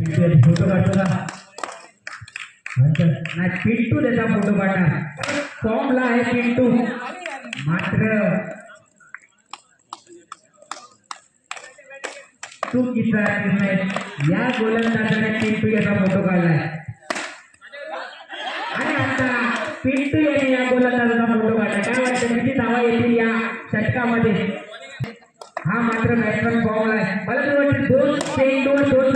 photo काढतो का नाही पिंटू त्याचा फोटो काढणार फॉर्मला आहे पिंटू मात्र चुकीचा या गोलंदाजाने पिंटू याचा फोटो काढलाय आणि आता पिंटू यांनी या गोलंदाजाचा फोटो काढलाय काय वाटतं किती धावा येतील या षटकामध्ये हा मात्र बॅट्समन फॉर्म आहे मला तर वाटतं दोन चेंडू दोन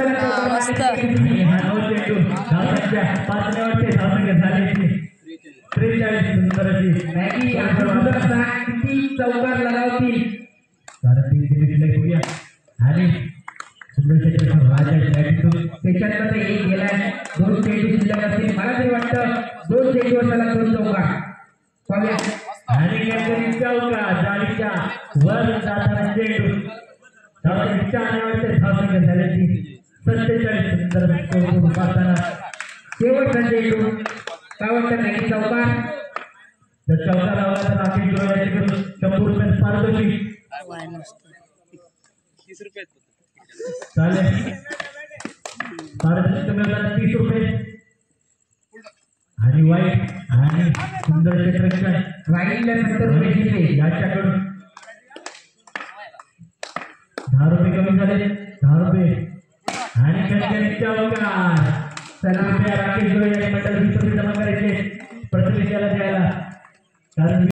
किती चौकार लगावतील आणि त्याच्यात एक गेलाय दोन चेंडू शिल्लक असतील मला तरी वाटतं दोन चेंडू असताना दोन चौकार पाहूया आणि चौका जाळीच्या वर जाताना चेंडू शेवटचा चेंडू काय वाटतं नाही चौकार जर चौका लावला तर आपण 100 रुपये पारितोषिक चालेल पारितोषिक मिळतात 30 रुपये आणि वाईट आणि सुंदर क्षेत्ररक्षण राहिलेल्या 70 रुपये दिले याच्याकडून 10 रुपये कमी झाले 10 रुपये आणि चला राकेश गोयल मंडळ 20 रुपये जमा करायचे प्रतिनिधीला द्यायला कारण